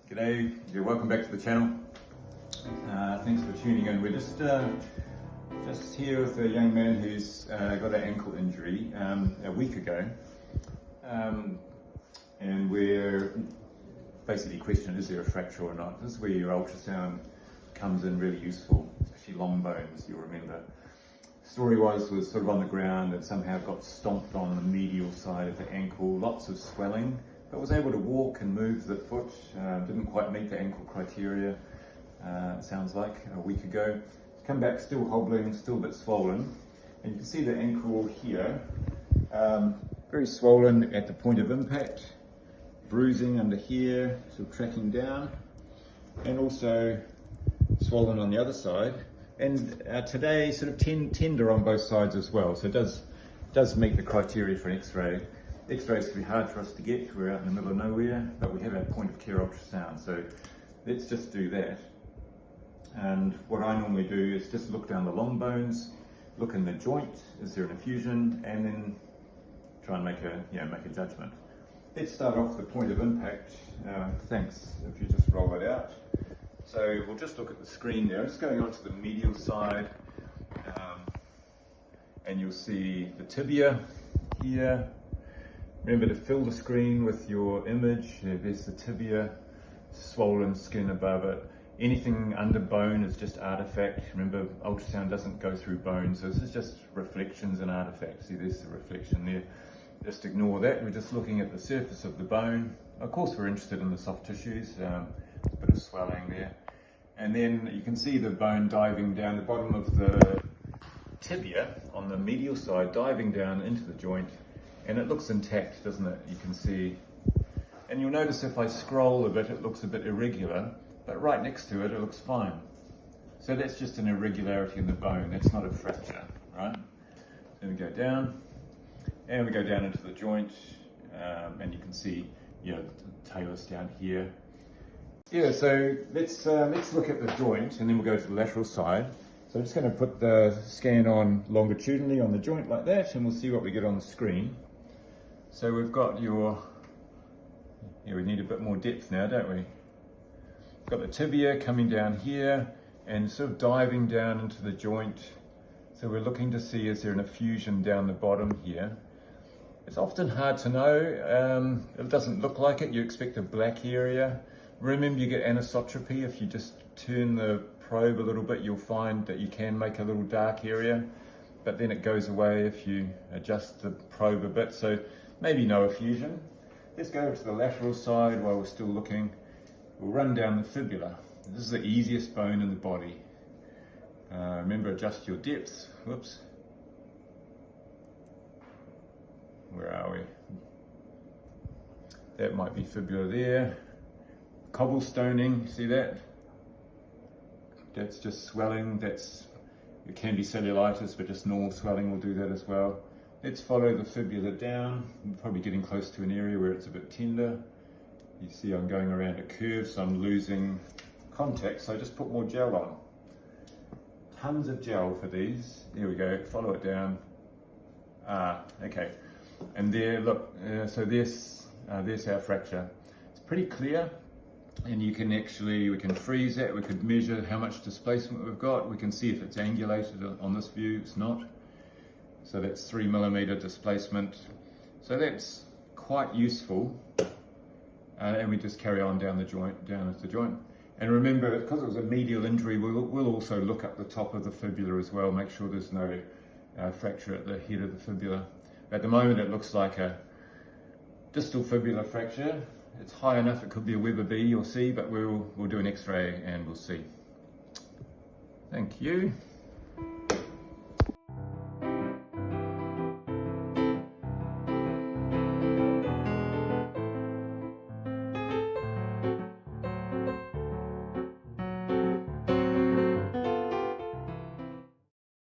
G'day, welcome back to the channel. Thanks for tuning in. We're just here with a young man who's got an ankle injury a week ago, and we're basically questioning, is there a fracture or not? This is where your ultrasound comes in really useful, especially long bones, you'll remember. Story was sort of on the ground and somehow got stomped on the medial side of the ankle, lots of swelling, but was able to walk and move the foot. Didn't quite meet the ankle criteria, it sounds like, a week ago. Come back still hobbling, still a bit swollen. And you can see the ankle here, very swollen at the point of impact, bruising under here, sort of tracking down, and also swollen on the other side. And today sort of tender on both sides as well, so it does meet the criteria for an X-ray. X-rays can be hard for us to get, we're out in the middle of nowhere, but we have our point of care ultrasound, so let's just do that. And what I normally do is just look down the long bones, look in the joint, is there an effusion, and then try and make a judgment. Let's start off the point of impact. Thanks, if you just roll it out. So we'll just look at the screen there. It's going onto the medial side, and you'll see the tibia here. Remember to fill the screen with your image. There's the tibia, swollen skin above it. Anything under bone is just artifact. Remember, ultrasound doesn't go through bone, so this is just reflections and artifacts. See, there's the reflection there. Just ignore that. We're just looking at the surface of the bone. Of course, we're interested in the soft tissues. A bit of swelling there. And then you can see the bone diving down the bottom of the tibia on the medial side, diving down into the joint. And it looks intact, doesn't it? You can see. And you'll notice if I scroll a bit, it looks a bit irregular, but right next to it, it looks fine. So that's just an irregularity in the bone. That's not a fracture, right? Then we go down, and we go down into the joint, and you can see, the talus down here. Yeah, so let's look at the joint, and then we'll go to the lateral side. So I'm just going to put the scan on longitudinally on the joint like that, and we'll see what we get on the screen. So we've got we need a bit more depth now, don't we? We've got the tibia coming down here and sort of diving down into the joint. So we're looking to see, is there an effusion down the bottom here? It's often hard to know. It doesn't look like it. You expect a black area. Remember, you get anisotropy. If you just turn the probe a little bit, you'll find that you can make a little dark area, but then it goes away if you adjust the probe a bit. So maybe no effusion. Let's go to the lateral side while we're still looking. We'll run down the fibula. This is the easiest bone in the body. Remember, adjust your depth. Whoops. Where are we? That might be fibula there. Cobblestoning, see that? That's just swelling. It can be cellulitis, but just normal swelling will do that as well. Let's follow the fibula down. I'm probably getting close to an area where it's a bit tender. You see I'm going around a curve, so I'm losing contact, so I just put more gel on. Tons of gel for these. There we go, follow it down. Okay. And there, look, so there's our fracture. It's pretty clear, and we can freeze it. We could measure how much displacement we've got. We can see if it's angulated on this view. It's not. So that's 3 millimeter displacement. So that's quite useful. And we just carry on down into the joint. And remember, because it was a medial injury, we'll also look up the top of the fibula as well, make sure there's no fracture at the head of the fibula. At the moment, it looks like a distal fibular fracture. It's high enough, it could be a Weber B or C, but we'll do an X-ray and we'll see. Thank you.